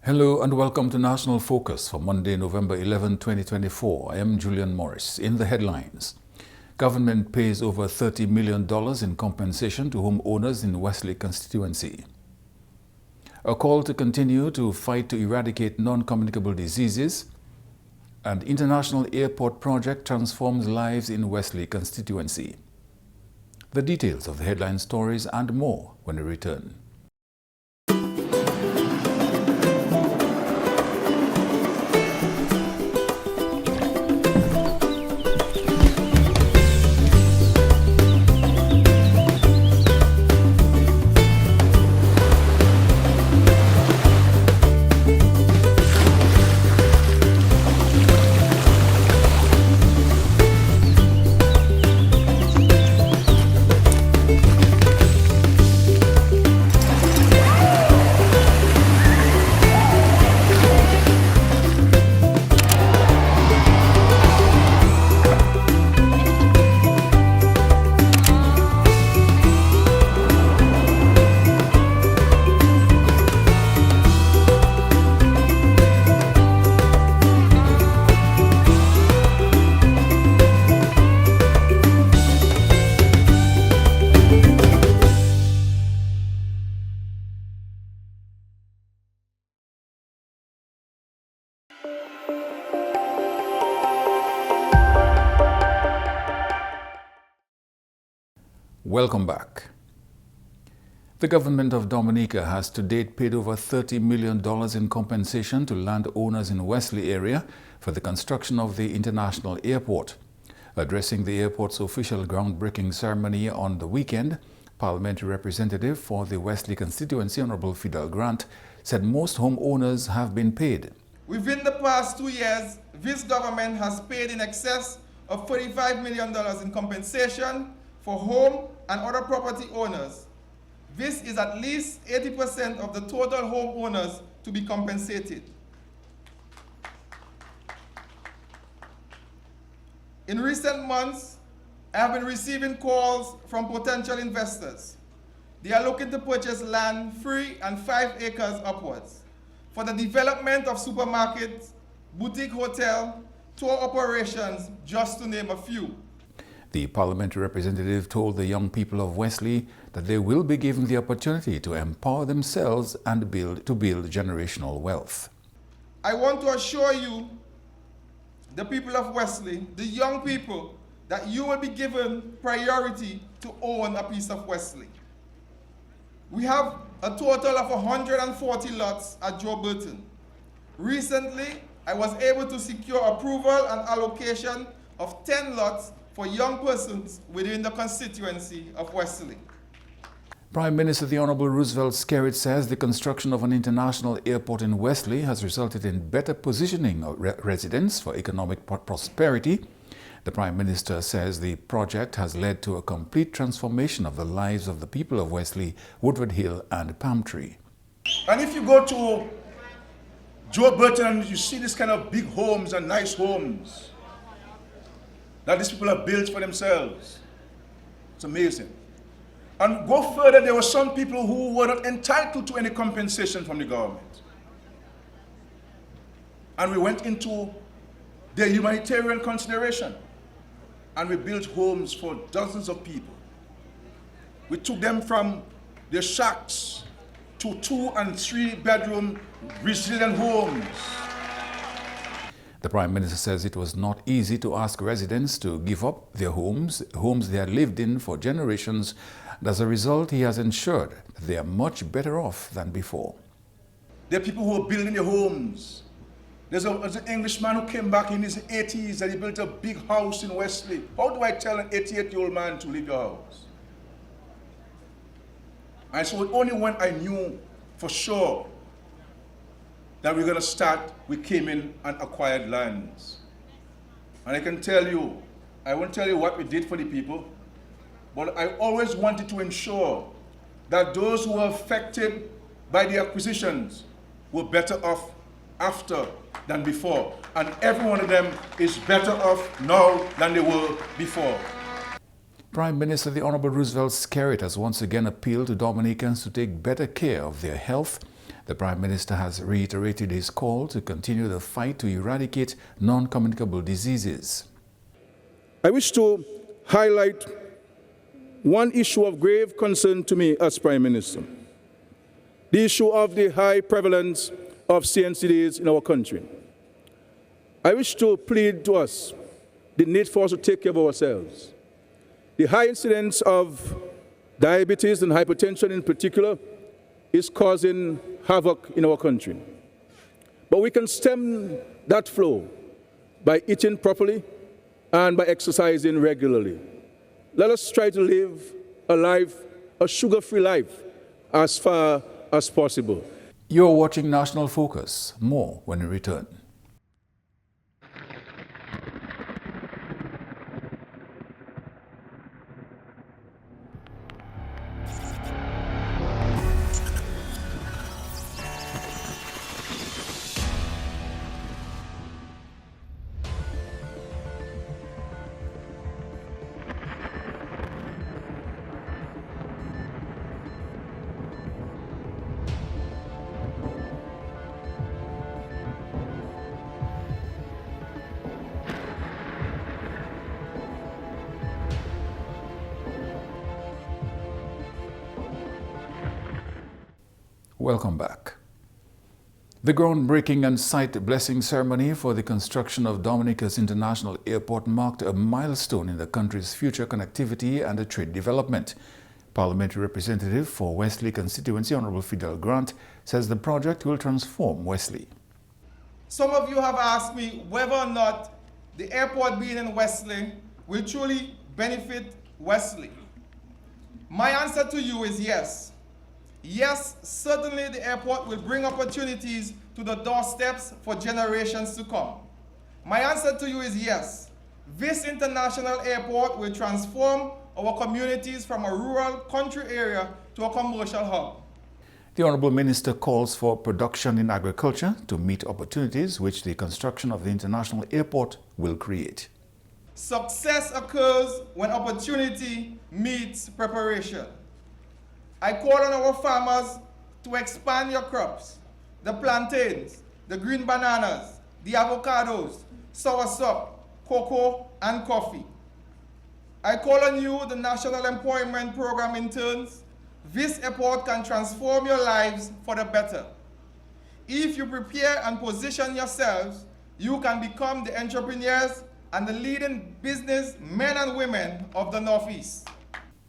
Hello and welcome to National Focus for Monday, November 11, 2024. I am Julian Morris. In the headlines, government pays over $30 million in compensation to homeowners in Wesley constituency. A call to continue to fight to eradicate non-communicable diseases, and international airport project transforms lives in Wesley constituency. The details of the headline stories and more when we return. Welcome back. The government of Dominica has to date paid over $30 million in compensation to landowners in Wesley area for the construction of the international airport. Addressing the airport's official groundbreaking ceremony on the weekend, parliamentary representative for the Wesley constituency, Honorable Fidel Grant, said most homeowners have been paid. Within the past 2 years, this government has paid in excess of $45 million in compensation for home and other property owners. This is at least 80% of the total homeowners to be compensated. In recent months, I have been receiving calls from potential investors. They are looking to purchase land 3 and 5 acres upwards for the development of supermarkets, boutique hotel, tour operations, just to name a few. The parliamentary representative told the young people of Wesley that they will be given the opportunity to empower themselves and build generational wealth. I want to assure you, the people of Wesley, the young people, that you will be given priority to own a piece of Wesley. We have a total of 140 lots at Joe Burton. Recently, I was able to secure approval and allocation of 10 lots for young persons within the constituency of Wesley. Prime Minister the Honorable Roosevelt Skerrit says the construction of an international airport in Wesley has resulted in better positioning of residents for economic prosperity. The Prime Minister says the project has led to a complete transformation of the lives of the people of Wesley, Woodward Hill and Palmtree. And if you go to Joe Burton and you see this kind of big homes and nice homes that these people have built for themselves, it's amazing. And go further, there were some people who were not entitled to any compensation from the government. And we went into their humanitarian consideration and we built homes for dozens of people. We took them from their shacks to 2- and 3-bedroom resilient homes. The Prime Minister says it was not easy to ask residents to give up their homes they had lived in for generations. And as a result, he has ensured that they are much better off than before. There are people who are building their homes. There's an Englishman who came back in his 80s and he built a big house in Wesley. How do I tell an 88-year-old man to leave your house? And so only when I knew for sure that we're going to start, we came in and acquired lands. And I can tell you, I won't tell you what we did for the people, but I always wanted to ensure that those who were affected by the acquisitions were better off after than before. And every one of them is better off now than they were before. Prime Minister the Honorable Roosevelt Skerrit has once again appealed to Dominicans to take better care of their health The Prime Minister has reiterated his call to continue the fight to eradicate non-communicable diseases. I wish to highlight one issue of grave concern to me as Prime Minister: the issue of the high prevalence of CNCDs in our country. I wish to plead to us the need for us to take care of ourselves. The high incidence of diabetes and hypertension in particular is causing havoc in our country. But we can stem that flow by eating properly and by exercising regularly. Let us try to live a sugar-free life, as far as possible. You're watching National Focus. More when we return. Welcome back. The groundbreaking and site blessing ceremony for the construction of Dominica's International Airport marked a milestone in the country's future connectivity and trade development. Parliamentary Representative for Wesley constituency, Honorable Fidel Grant, says the project will transform Wesley. Some of you have asked me whether or not the airport being in Wesley will truly benefit Wesley. My answer to you is yes. Yes, certainly the airport will bring opportunities to the doorsteps for generations to come. My answer to you is yes. This international airport will transform our communities from a rural country area to a commercial hub. The Honourable Minister calls for production in agriculture to meet opportunities which the construction of the international airport will create. Success occurs when opportunity meets preparation. I call on our farmers to expand your crops: the plantains, the green bananas, the avocados, soursop, cocoa, and coffee. I call on you, the National Employment Program interns. This airport can transform your lives for the better. If you prepare and position yourselves, you can become the entrepreneurs and the leading business men and women of the Northeast.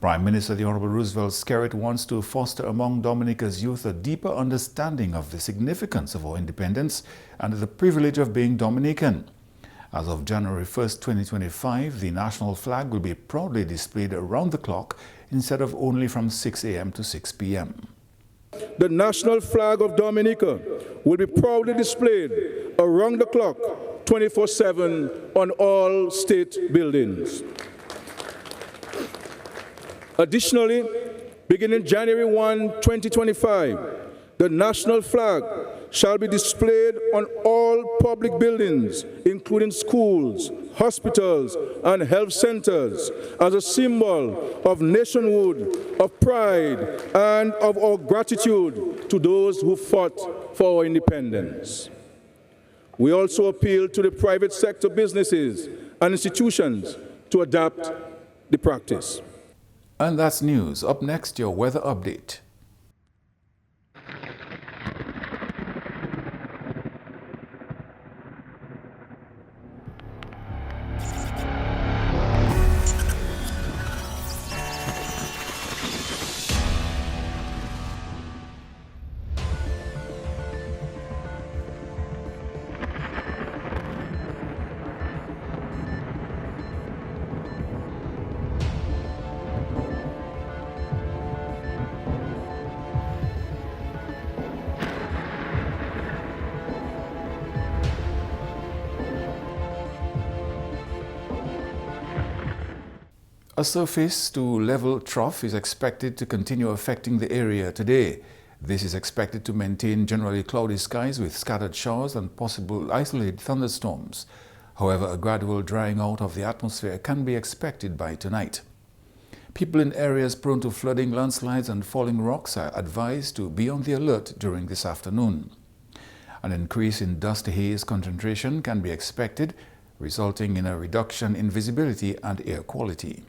Prime Minister the Honourable Roosevelt Skerrit wants to foster among Dominica's youth a deeper understanding of the significance of our independence and the privilege of being Dominican. As of January 1st, 2025, the national flag will be proudly displayed around the clock instead of only from 6 a.m. to 6 p.m. The national flag of Dominica will be proudly displayed around the clock, 24/7 on all state buildings. Additionally, beginning January 1, 2025, the national flag shall be displayed on all public buildings, including schools, hospitals, and health centers, as a symbol of nationhood, of pride, and of our gratitude to those who fought for our independence. We also appeal to the private sector businesses and institutions to adapt the practice. And that's news. Up next, your weather update. A surface-to-level trough is expected to continue affecting the area today. This is expected to maintain generally cloudy skies with scattered showers and possible isolated thunderstorms. However, a gradual drying out of the atmosphere can be expected by tonight. People in areas prone to flooding, landslides and falling rocks are advised to be on the alert during this afternoon. An increase in dust haze concentration can be expected, resulting in a reduction in visibility and air quality.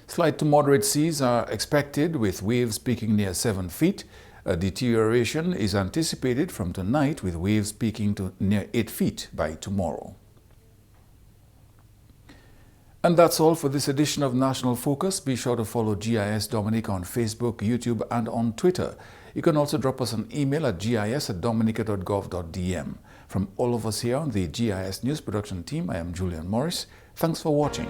Slight to moderate seas are expected, with waves peaking near 7 feet. A deterioration is anticipated from tonight, with waves peaking to near 8 feet by tomorrow. And that's all for this edition of National Focus. Be sure to follow GIS Dominica on Facebook, YouTube, and on Twitter. You can also drop us an email at gis@dominica.gov.dm. From all of us here on the GIS News Production Team, I am Julian Morris. Thanks for watching.